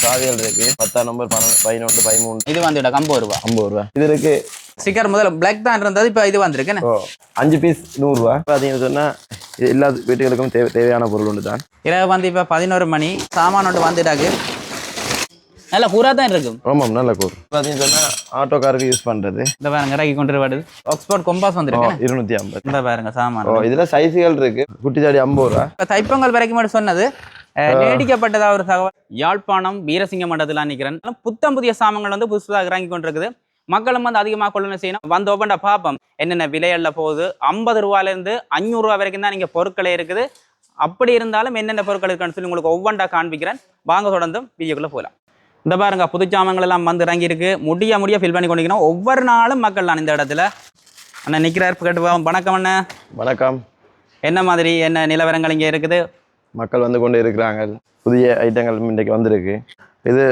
சாவிகள் இருக்கு 10 நம்பர் 11 13. இது வந்துடா 50 ரூபா. 50 ரூபா. இது இருக்கு ஸ்டிக்கர் முதல்ல பிளாக் தான் இருந்தது, இப்போ இது வந்திருக்கு. 5 பீஸ் 100 ரூபா. பார்த்தீங்கன்னு சொன்னா இது எல்லா வீட்டுகளுக்கும் தேவையான பொருள் ஒன்று தான். இரவு வந்து இப்போ 11 மணி சாமான் ஒன்று வந்துட்டாக்கு. நல்ல கூரா தான் இருக்கும். ஆமாம், நல்ல கூறு. பார்த்தீங்கன்னு சொன்னா ஆட்டோக்காருக்கு யூஸ் பண்றது. இந்த பாருங்க இறக்கி கொண்டு வருது. ஆக்ஸ்போர்ட் கொம்பாஸ் வந்துருக்கு 250. இந்த பாருங்க சாமான். இதுல சைஸுகள் இருக்கு. குட்டி சாடி 50 ரூபா. தைப்பொங்கல் வரைக்கும் மட்டும் சொன்னது நீடிக்கப்பட்டதா ஒரு தகவல். யாழ்ப்பாணம் வீரசிங்க மண்டலத்தில் நிற்கிறேன். புத்தம் புதிய சாமான்கள் வந்து புதுசாக இறங்கி கொண்டிருக்குது. மக்களும் வந்து அதிகமாக கொள்ளணும் செய்யணும். வந்து ஒவ்வொன்றா பார்ப்போம் என்னென்ன விலையல்ல போகுது. 50 ரூபாயிலேருந்து 500 ரூபா வரைக்கும் தான் நீங்கள் பொருட்களே இருக்குது. அப்படி இருந்தாலும் என்னென்ன பொருட்கள் இருக்குன்னு சொல்லி உங்களுக்கு ஒவ்வொன்றா காண்பிக்கிறேன். வாங்க தொடர்ந்தும் வீடியோக்குள்ளே போகலாம். இந்த பாருங்க புது சாமான்கள் எல்லாம் வந்து இறங்கி இருக்கு. முடிய ஃபில் பண்ணி கொண்டிருக்கணும். ஒவ்வொரு நாளும் மக்கள் நான் இந்த இடத்துல அண்ணன் நிற்கிறார். கேட்டு வணக்கம் அண்ணா. வணக்கம். என்ன மாதிரி என்ன நிலவரங்கள் இங்கே இருக்குது? மக்கள் வந்து கொண்டு இருக்கிறாங்க. புதிய ஐட்டங்கள் இன்றைக்கு வந்திருக்கு. இது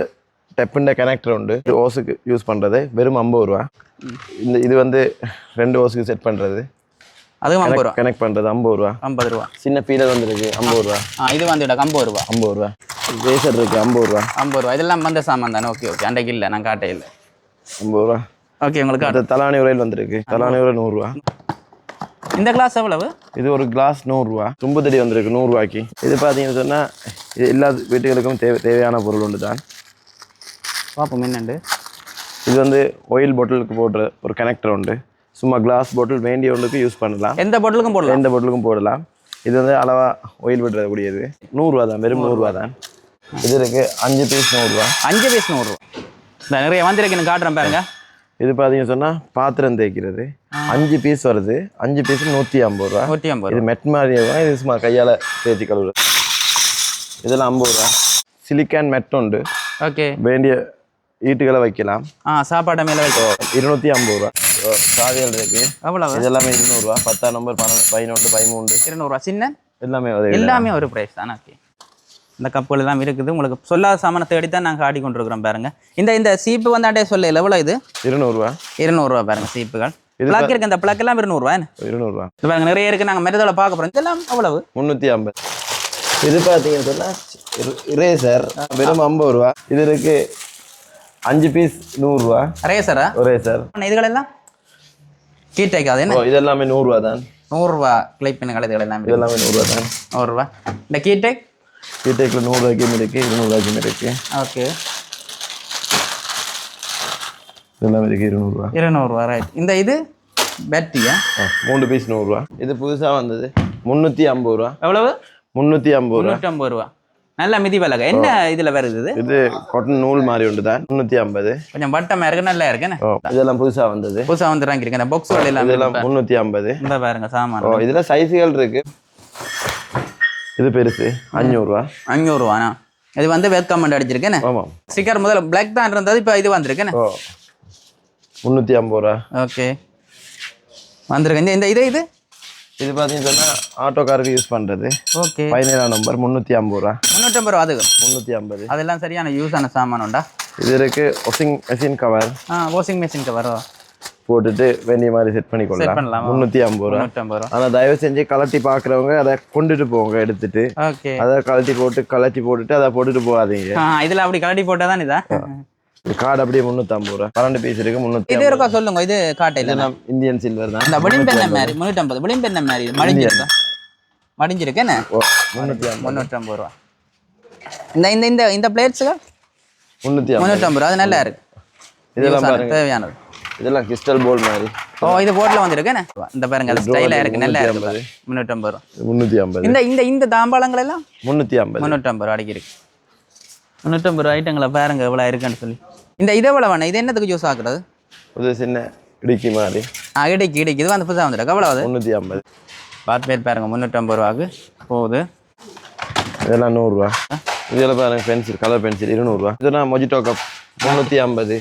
டெப்புண்ட கனெக்டர் உண்டு. ஓஸுக்கு யூஸ் பண்ணுறது வெறும் 50 ரூபா. இது வந்து 2 ஓஸுக்கு செட் பண்ணுறது, அதுவும் 50 ரூபா. கனெக்ட் பண்ணுறது 50 ரூபா. 50 ரூபா. சின்ன பீலர் வந்துருக்கு 50 ரூபா. இது வந்துவிட 50 ரூபா. 50 ரூபா. ரேசர் இருக்குது 50 ரூபா. 50 ரூபா. இதெல்லாம் வந்த சாமான் தானே? ஓகே அன்றைக்கு இல்லை, நான் காட்டே இல்லை. 50 ரூபா. ஓகே உங்களுக்கு அடுத்த தலானி உரையில் வந்திருக்கு. தலானி உரை 100 ரூபா. இந்த கிளாஸ் எவ்வளவு? இது ஒரு கிளாஸ் 100 ரூபா. தும்பு தடி வந்திருக்கு 100 ரூபாய்க்கு. இது பார்த்தீங்கன்னு சொன்னால் இது எல்லா வீட்டுகளுக்கும் தேவையான பொருள் ஒன்று தான். பார்ப்போம் என்னண்டு. இது வந்து ஆயில் பாட்டிலுக்கு போடுற ஒரு கனெக்டர் உண்டு. சும்மா கிளாஸ் பாட்டில் வேண்டிய ஒன்றுக்கு யூஸ் பண்ணலாம். எந்த பாட்டிலுக்கும் போடலாம். எந்த பாட்டிலுக்கும் போடலாம். இது வந்து அளவாக ஆயில் விடுறக்கூடியது. 100 ரூபா தான், வெறும் 100 ரூபா தான். இது இருக்குது 5 பீஸ் 100 ரூபா. 5 பீஸ் 100 ரூபா. இந்த நிறைய வந்திருக்கு, நான் காட்டுறேன் பாருங்க. இது பார்த்தீங்கன்னு சொன்னால் பாத்திரம் தேய்க்கிறது 5 பீஸ் வருது. 5 பீஸ் 150 ரூபா. 150. இது மெட் மாதிரியே தான். இது சும்மா கையால் தேய்ச்சி கழுவுறது. இதெல்லாம் 50 ரூபா. சிலிக்கான் மெட் உண்டு. ஓகே, வேண்டிய ஈட்டுகளை வைக்கலாம். சாப்பாடு மேலே வைக்கும். 250 ரூபா. சாவிகள் இருக்கு. எவ்வளவு? இது எல்லாமே 200 ரூபா. 10 நம்பர் 11 13. 200 ரூபா. சின்ன எல்லாமே ஒரு பிரைஸ் தானே. ஓகே, இந்த கப்புகள் எல்லாம் இருக்குது. உங்களுக்கு சொல்லாத சாமானை தேடி தான் நாங்கள் ஆடி கொண்டிருக்கிறோம் பாருங்க. இந்த சீப்பு வந்து அட்டே சொல்ல எவ்வளோ? இது 200 ரூபா. 200 ரூபா பாருங்க. சீப்புகள் பிளாக் இருக்கு. இந்த பிளாக் எல்லாம் 200 ரூபா. 200 ரூபா. இது பாருங்க நிறைய இருக்கு. நாங்கள் மெரதோட பார்க்க போகிறோம். இதெல்லாம் எவ்வளவு? 350. இது பார்த்தீங்கன்னு சொன்னால் இரேசர் வெறும் 50 ரூபா. இது இருக்கு 5 பீஸ் 100 ரூபா. ரேசரா? ரேசர். இதுகளெல்லாம் கீட்டைக்காது என்ன? இது எல்லாமே 100 ரூபா தான். 100 ரூபா. கிளைப் பின்னுகள் இதெல்லாம் எல்லாமே 100 ரூபா தான். 100 ரூபா. இந்த கீட்டைக் கீட்டைக்கில் 100 ரூபாய்க்கும் இருக்கு, 200 ரூபாய்க்கும் இருக்கு. ஓகே, இதெல்லாம் இருக்கு 200 ரூபா. 200 ரூபா. ரைட். இது பேட்டரியா? 3 பீஸ் 100 ரூபா. இது புதுசாக வந்தது 350 ரூபா. எவ்வளவு? 350 ரூபா. 350 ரூபா. நல்ல மிதி பலகை. என்ன இதில் வருது? இது காட்டன் நூல் மாதிரி உண்டு தான். 350. கொஞ்சம் வட்டமாக இருக்கு, நல்லா இருக்குன்னு. இதெல்லாம் புதுசாக வந்தது. புதுசாக வந்து இறங்கிருக்கு. இந்த பாக்ஸ் எல்லாம் இதெல்லாம் 350. இந்த பாருங்க சாமான். இதில் சைஸுகள் இருக்கு. இது பெருசு 500 ரூபா. 500 ரூபாண்ணா. இது வந்து வெல்கம் அடிச்சிருக்கேன். ஆமாம். ஸ்டிக்கர் முதல்ல பிளாக் தான் இருந்தது, இப்போ இது வந்திருக்கேன். 350 ரூபா. ஓகே வந்திருக்கு. இது இது இது பார்த்தீங்கன்னு சொன்னால் ஆட்டோக்காருக்கு யூஸ் பண்ணுறது. ஓகே, 17 நம்பர் 350 ரூபா. 350 ரூபா. அது 350. அதெல்லாம் சரியான யூஸ் ஆன சாமான் உண்டா? இது இருக்கு washing machine cover. Washing machine cover போட்டுட்டு வேண்டிய மாதிரி செட் பண்ணி கொள்ளலாம். 350 ரூபா. 350 ரூபா. ஆனால் தயவு செஞ்சு கலட்டி பார்க்குறவங்க அதை கொண்டுட்டு போங்க எடுத்துட்டு. ஓகே, அதை கலட்டி போட்டுட்டு அதை போட்டுட்டு போகாதீங்க. இதில் அப்படி கலட்டி போட்டால் தான் இதா. கார்டு அப்படியே 350 ரூபா. 12 பீஸ் இருக்கு 350. இது இருக்கா சொல்லுங்க. இது காட்டையில் இந்தியன் சில்வர் தான். இந்த விளிம்பெண்ண மாதிரி 350. விளிம்பெண்ண மாதிரி மடிஞ்சிருக்கு என்ன? 350 ரூபா. இந்த பிளேட்ஸுக்கு 350 ரூபா. அது நல்லா இருக்கு. இதெல்லாம் பாருங்க, தேவையானது. இதெல்லாம் கிறிஸ்டல் போல் மாதிரி. இது போர்ட்ல வந்திருக்கு. இந்த பாருங்க, அது ஸ்டைலா இருக்கு, நல்லா இருக்கு. 350 ரூபா. 350. இந்த தாம்பாளங்கள் எல்லாம் 350. 350 ரூபா அடிக்கி இருக்கு. 350 ரூபா ஐட்டங்களை பாருங்க எவ்வளவு இருக்குன்னு சொல்லி. இதை எவ்வளவு வேணும்? இது என்னத்துக்கு யூஸ் ஆகுறது? ஒரு சின்ன இடுக்கி மாதிரி. இடுக்கி இது வந்து புதுசாக வந்துருக்கு. எவ்வளவு? 350. பார்த்து பேர் பாருங்க. 350 ரூபாக்கு போகுது. இதெல்லாம் 100 ரூபா. இதெல்லாம் பாருங்க பென்சில், கலர் பென்சில் 200 ரூபா. இதெல்லாம் மொஜிட்டோ கப் 350.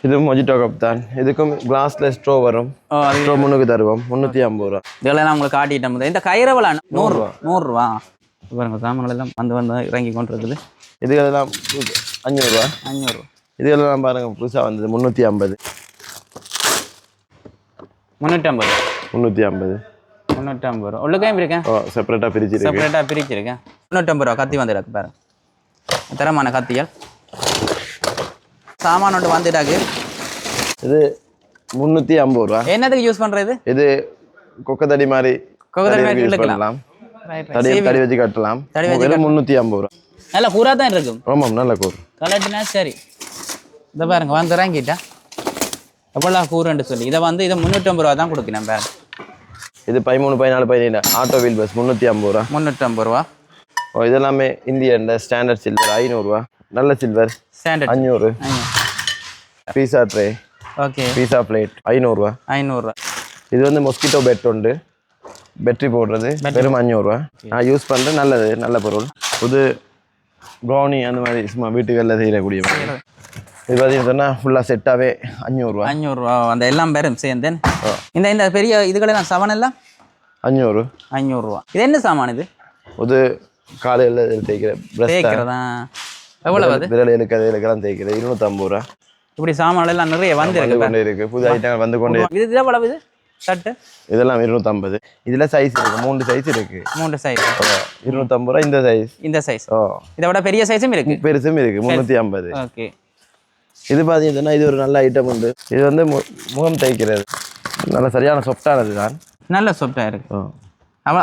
இது மொஜிட்டோ கப் தான். இதுக்கும் கிளாஸ்ல ஸ்ட்ரோ வரும். ஸ்ட்ரோ முன்னுக்கு தருவோம். 350 ரூபா. இதெல்லாம் உங்களுக்கு காட்டிட்டோம். இந்த கயிறவளா 100 ரூபா. 100 ரூபா பாருங்க. சாமான்கள் எல்லாம் வந்து இறங்கி கொண்டு இருக்குது. இதுக்கெல்லாம் 500 ரூபா. 500 ரூபா. இதுக்கெல்லாம் பாருங்க புதுசாக வந்தது 350. 350. 350 ரூபா. உள்ளக்கையும் இருக்கேன். செப்பரேட்டாக பிரிச்சிருக்கேன். 350 ரூபா. கத்தி வந்துருக்கு பாருங்க. தரமான கத்திகள். சாமான் ஒன்று வந்துட்டாக்கு. இது 350 ரூபா. என்னதுக்கு யூஸ் பண்றது? இது கொக்கத்தடி மாதிரி யூஸ் பண்ணலாம். தடி வச்சு கட்டலாம். வெறும் 350 ரூபா. நல்ல கூரா தான் இருக்கும். ஆமாம், நல்ல கூறு. கலட்டுனா சரி. இதை பாருங்க வந்து இறங்கிட்டா எவ்வளோ கூறுன்னு சொல்லி இதை வந்து இதை 350 ரூபா தான் கொடுக்கணும் பாருங்க. இது 13, 14, 17 ஆட்டோ வீல் பஸ் 350 ரூபா. 350 ரூபா. ஓ, இதெல்லாமே இந்தியன் ஸ்டாண்டர்ட் சில்வர் 500 ரூபா. நல்ல சில்வர் ஸ்டாண்டர்ட் 500. பீஸா ட்ரே, ஓகே, பீஸா பிளேட் 500 ரூபா. 500 ரூபா. இது வந்து மொஸ்கிட்டோ பெட் உண்டு, பேட்டரி போடுறது, வெறும் 500 ரூபா. நான் யூஸ் பண்ணுறேன், நல்லது, நல்ல பொருள். புது ப்ரௌனி அந்த மாதிரி சும்மா வீட்டுகளில் செய்யக்கூடிய இது பார்த்தீங்கன்னு சொன்னால் ஃபுல்லாக செட்டாகவே 500 ரூபா. 500 ரூபா அந்த எல்லாம் பேரும் சேர்ந்து. இந்த பெரிய இதுகளெல்லாம் சாமான் எல்லாம் 500 ரூபா. இது என்ன சாமான்? இது புது காலையில் தேய்க்கிறதா? எவ்வளவு அது? விரல் இழுக்கிறதுக்கெல்லாம் தேய்க்கிறது 250 ரூபா. இப்படி சாமான் எல்லாம் நிறைய வந்து இருக்கு, புது ஐட்டங்கள் வந்து கொண்டே. இது எவ்வளவு? இது ஷர்ட்டு இதெல்லாம் 250. இதில் சைஸ் இருக்கு, 3 சைஸ் இருக்கு. 3 சைஸ் 250 ரூபா. இந்த சைஸ், இந்த சைஸ். இதை விட பெரிய சைஸும் இருக்கு, பெருசும் இருக்கு, 350. ஓகே. இது பார்த்தீங்கன்னா இது ஒரு நல்ல ஐட்டம் உண்டு. இது வந்து முகம் தைக்கிறது, நல்ல சரியான சொஃப்டானது தான், நல்ல சொஃப்டாக இருக்கு.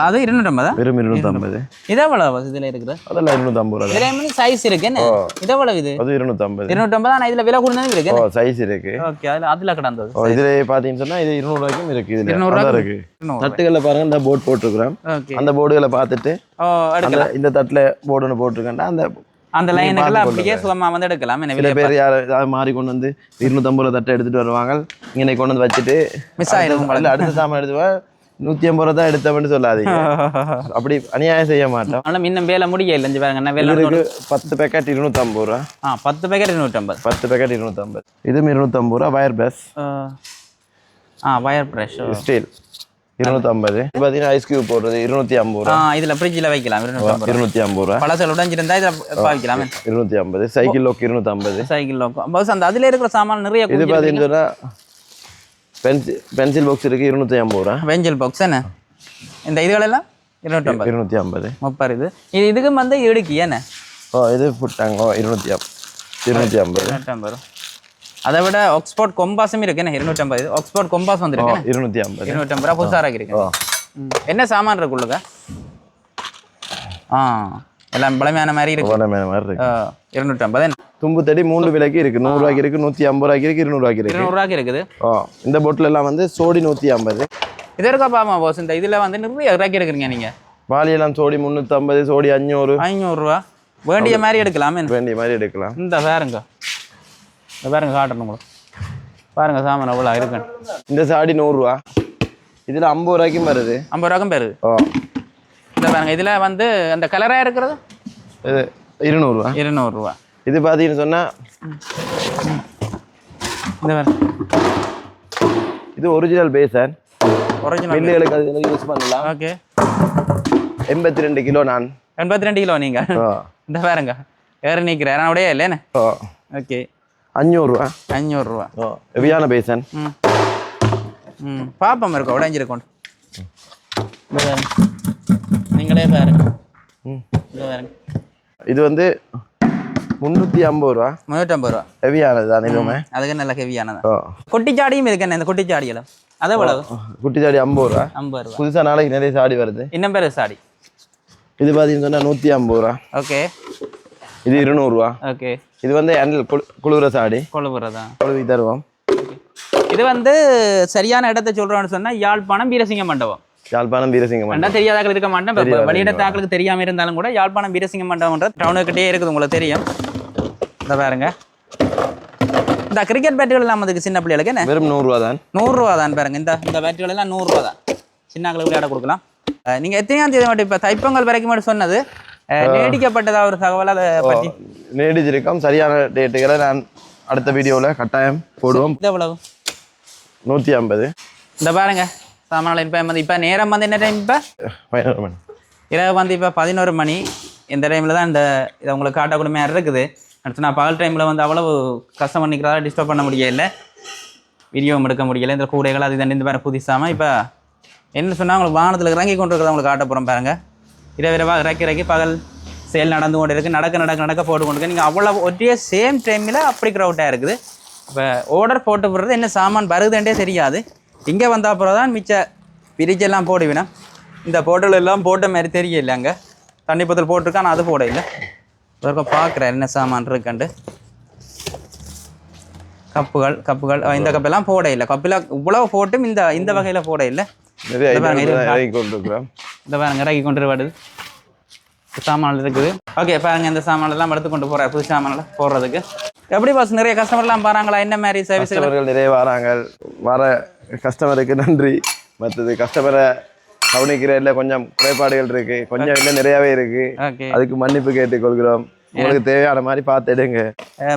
அது 250. வெறும் 250. இது எவ்வளவு இதில் இருக்குது? அதெல்லாம் 250 ரூபா. இதில் சைஸ் இருக்கு என்ன? இது எவ்வளவு? இது அது 250. 250 ஆனால் இதில் விலை கூடுதல் இருக்கு. சைஸ் இருக்கு. ஓகே, அதில் கிடந்தது. இதில் பார்த்தீங்கன்னு சொன்னால் இது 200 ரூபாய்க்கும் இருக்கு. இதில் 200 ரூபா இருக்கு. தட்டுகளில் பாருங்க, இந்த போர்டு போட்டிருக்கிறோம். அந்த போர்டுகளை பார்த்துட்டு இந்த தட்டில் போர்டு ஒன்று போட்டிருக்கேன்டா, அந்த லைனுக்கெல்லாம் அப்படியே சுகமா வந்து எடுக்கலாம். சில பேர் யாராவது மாறி கொண்டு வந்து 250 ரூபா தட்டை எடுத்துட்டு வருவாங்க. இங்கே கொண்டு வந்து வச்சுட்டு மிஸ் ஆயிடும். அடுத்த சாமான் எடுத்துவா 150 ரூபா தான் எடுத்தவன்னு சொல்லாதீங்க. அப்படி அநியாயம் செய்ய மாட்டோம். ஆனால் இன்னும் வேலை முடியல. 10 பேக்கெட் 250 ரூபா. 10 பேக்கெட் 250. 10 பேக்கெட் 250. இதுவும் 250 ரூபா. Wire brush, wire brush steel 250. பார்த்தீங்கன்னா ஐஸ் கியூப் போடுறது 250 ரூபா. இதில் ஃப்ரிட்ஜில் வைக்கலாம். 250 ரூபா. பழசல் உடஞ்சிருந்தா இதில் வைக்கலாம். 250. Cycle Lok 250. Cycle Lok bus அந்த அதில் இருக்கிற சாமான் நிறைய. இது பார்த்தீங்கன்னா பென்சில் பாக்ஸ் இருக்கு 250 ரூபா. பென்சில் பாக்ஸ் என்ன? இந்த இதுகளெல்லாம் 250. 250. 30. இதுக்கு வந்து இடுக்கி என்ன? இது புட்டாங்க 250. அதை விட ஆக்ஸ்போர்ட் கொம்பாஸும் இருக்கு என்ன? 250. ஆக்ஸ்போர்ட் கொம்பாஸ் வந்துருக்கு 250. 250 ரூபா புதுசாக இருக்கு. என்ன சாமான் இருக்குள்ளுங்க? எல்லாம் பழமையான மாதிரி இருக்கு. 250. தும்பு தடி 3 விலைக்கு இருக்கு. 100 ரூபாய்க்கு இருக்கு, 150 ரூபாய்க்கு இருக்கு, 200 ரூபாய்க்கு இருக்கு. 200 ரூபாய்க்கு இருக்குது. இந்த போட்டில் எல்லாம் வந்து சோடி 150. இது இருக்கா பாமா பாஸ்? இந்த இதில் வந்து நிறைய ரூபாய்க்கு எடுக்கிறீங்க நீங்கள். வாலியெல்லாம் சோடி 350, சோடி 500. 500 ரூபா. வேண்டிய மாதிரி எடுக்கலாமே. வேண்டிய மாதிரி எடுக்கலாம். இந்த பாருங்க, இந்த பாருங்க காட்டணும் உங்களுக்கு. பாருங்க சாமான் எவ்வளோ இருக்கு. இந்த சாடி 100 ரூபா. இதில் 50 ரூபாய்க்கும் வருது. 50 ரூபாய்க்கும் வருது. இந்த பாருங்க இதில் வந்து அந்த கலராக இருக்கிறது இது 200 ரூபா. 200 ரூபா. இது பார்த்தீங்கன்னு சொன்னால் இந்த பாருங்க, இது ஒரிஜினல் பேசன். ஒரிஜினல் மில்லுகளுக்கு அது யூஸ் பண்ணலாம். ஓகே. 82 கிலோ. நான் 82 கிலோ நீங்கள். இந்த பாருங்க வேறு நிற்கிறேன் உடைய இல்லைன்னு. ஓகே. 500 ரூபா. 500 ரூபா. ஹெவியான பேசன். பாப்பம் இருக்கா உடைஞ்சிருக்கோம். நீங்களே பாருங்க. இது வந்து 350 ரூபா. 350 ரூபா. ஹெவியானது தான் இதுவுமே. அதுக்கு நல்ல ஹெவியானது. குட்டிச்சாடியும் இருக்கு என்ன? இந்த குட்டிச்சாடியெல்லாம் அது எவ்வளவு? குட்டிச்சாடி 50 ரூபா. 50 ரூபா. புதுசாக நாளைக்கு நிறைய சாடி வருது. இன்னும் பேர் சாடி. இது பார்த்தீங்கன்னு சொன்னால் 150 ரூபா. ஓகே. இது 200 ரூபா. ஓகே. இது வந்து ஹேண்டில் குளிர சாடி. குளிர்றதா? குளிர்வி தருவோம். இது வந்து சரியான இடத்தை சொல்கிறோன்னு சொன்னால் யாழ்ப்பாணம் வீரசிங்க மண்டபம். யாழ்ப்பாணம் வீரசிங்க மண்டபம் தெரியாதாக்கள் இருக்க மாட்டேன். வெளியிடத்தாக்களுக்கு தெரியாமல் இருந்தாலும் கூட யாழ்ப்பாணம் வீரசிங்க மண்டபம்ன்ற டவுனுக்கிட்டே இருக்குது, உங்களுக்கு தெரியும். இந்த பாருங்க, இந்த கிரிக்கெட் பேட்டுகள் எல்லாம் அதுக்கு சின்ன பிள்ளைகளுக்கு என்ன? வெறும் 100 ரூபா தான். 100 ரூபா தான். பாருங்க இந்த பேட்டுகள் எல்லாம் 100 ரூபா தான். சின்னங்களுக்கு விளையாட கொடுக்கலாம். நீங்கள் எத்தனையாம் தேதி மட்டும் இப்போ தைப்பொங்கல் வரைக்கும் மட்டும் சொன்னது நீடிக்கப்பட்டதா ஒரு தகவல்? அதை பற்றி நீடிச்சிருக்கோம். சரியான டேட்டுகளை நான் அடுத்த வீடியோவில் கட்டாயம் போடுவோம். இது எவ்வளவு? 150. இந்த பாருங்க சாமான் இப்போ நேரம் வந்து என்ன டைம்? இப்போ 11 மணி. இரவு வந்து இப்போ 11 மணி. இந்த டைமில் தான் இதை உங்களுக்கு காட்டக்கூடிய இருக்குது. அடுத்து நான் பகல் டைமில் வந்து அவ்வளவு கஷ்டம் பண்ணிக்கிறதால டிஸ்டர்ப் பண்ண முடியல, வீடியோவும் எடுக்க முடியலை. இந்த கூடைகள் அது இந்த பாருங்க புதுசாமல் இப்போ என்ன சொன்னால் உங்களுக்கு வாகனத்தில் இறங்கி கொண்டு இருக்கிறத உங்களுக்கு காட்ட போகிறோம். பாருங்க இரவிரவாக இறக்கி பகல் சேல் நடந்து கொண்டு இருக்குது, நடக்க போட்டு கொண்டு இருக்கு. நீங்கள் அவ்வளோ ஒரே சேம் டைமில் அப்படி க்ரௌட்டாக இருக்குது. இப்போ ஆர்டர் போட்டு போடுறது என்ன சாமான் வருதுன்றே தெரியாது. இங்கே வந்த அப்புறம் தான் மிச்ச பிரிச்செல்லாம் போடுவினா. இந்த போட்டல் எல்லாம் போட்ட மாதிரி தெரியல. அங்கே தண்ணி பத்தல் போட்டிருக்கா, நான் அது போட இல்லை. ஒருக்க பார்க்குறேன் என்ன சாமான் இருக்குண்டு. கப்புகள் இந்த கப்பெல்லாம் போட இல்லை. கப்பில் இவ்வளவு போட்டும் இந்த வகையில் போட இல்லை. இந்த பாருங்க இறக்கி கொண்டு வருது சாமான் இருக்குது. ஓகே பாருங்க, இந்த சாமானெல்லாம் எடுத்து கொண்டு போகிறார் புது சாமானில் போடுறதுக்கு. எப்படி பாஸ் நிறைய கஸ்டமர்லாம் பாருங்களா? என்ன மாதிரி சர்வீஸ்? கஸ்டமர்கள் நிறைய வராங்க. வர கஸ்டமருக்கு நன்றி. மற்றது கஸ்டமரை கவனிக்கிறதுல கொஞ்சம் குறைபாடுகள் இருக்கு, கொஞ்சம் இல்லை நிறையாவே இருக்கு. அதுக்கு மன்னிப்பு கேட்டுக்கொள்கிறோம். உங்களுக்கு தேவையான மாதிரி பார்த்து எடுங்க.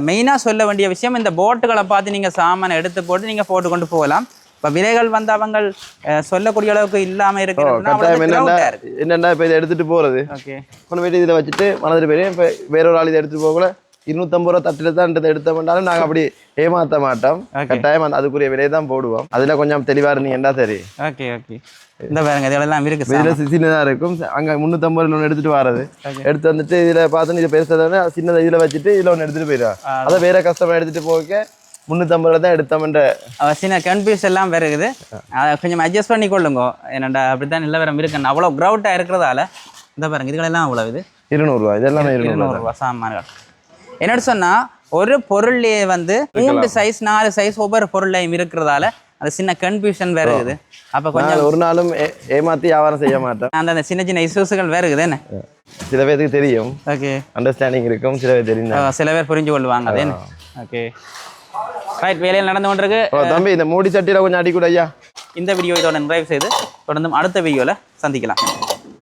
மெயினாக சொல்ல வேண்டிய விஷயம், இந்த போட்டுகளை பார்த்து நீங்கள் சாமானை எடுத்து போட்டு நீங்கள் போட்டு கொண்டு போகலாம். இப்போ விலைகள் வந்து அவங்க சொல்லக்கூடிய அளவுக்கு இல்லாமல் இருக்கு. என்னென்னா இப்போ இதை எடுத்துட்டு போகிறது, கொண்டு போயிட்டு இதில் வச்சுட்டு மனதில் போய் இப்போ வேறொரு ஆள் இதை எடுத்துட்டு போகல 250 ரூபா தட்டில் தான் எடுத்தோம்னாலும் நாங்கள் அப்படி ஏமாற்ற மாட்டோம். கட்டாயம் அதுக்குரிய விலையை தான் போடுவோம். அதில் கொஞ்சம் தெளிவாக இருந்தீங்கன்னா சரி. ஓகே இந்த பாருங்க இதெல்லாம் இருக்கு. இதில் சின்னதாக இருக்கும். அங்கே 350 ஒன்று எடுத்துட்டு வர்றது, எடுத்து வந்துட்டு இதில் பார்த்து இதை பெருசாக சின்னதை இதில் வச்சுட்டு இதில் ஒன்று எடுத்துட்டு போயிடுவா. அதை வேற கஸ்டமர் எடுத்துட்டு போக 350 தான் எடுத்தோம்ன்ற சின்ன கன்ஃபியூஸ் எல்லாம் இருக்குது. அதை கொஞ்சம் அட்ஜஸ்ட் பண்ணி கொள்ளுங்க. என்னடா அப்படித்தான் நிலவரம் இருக்குன்னு அவ்வளோ க்ரௌட்டாக இருக்கிறதால இந்த பாருங்க இதுகளெல்லாம் அவ்வளோ இது 200 ரூபா. இதெல்லாம் 200 ரூபா சாமான்கள். என்னன்னு சொன்னால் ஒரு பொருள்லேயே வந்து 3 சைஸ் 4 சைஸ் ஒவ்வொரு பொருளையும் இருக்கிறதால அது சின்ன கன்ஃபியூஷன் வேற இருக்குது. அப்போ கொஞ்சம் ஒரு நாளும் ஏமாற்றி வியாபாரம் செய்ய மாட்டோம். அந்த சின்ன இஷ்யூஸுகள் வேற இருக்குது. என்ன சில பேருக்கு தெரியும், ஓகே அண்டர்ஸ்டாண்டிங் இருக்கும். சில பேர் தெரியும், சில பேர் புரிஞ்சு கொள்வாங்க. அது என்ன ஓகே ரைட். வேலையில் நடந்து கொண்டிருக்கு. தம்பி இந்த மூடி சட்டியில் கொஞ்சம் அடிக்கூட ஐயா. இந்த வீடியோ இதோட நிறைவு செய்து தொடர்ந்து அடுத்த வீடியோவில் சந்திக்கலாம்.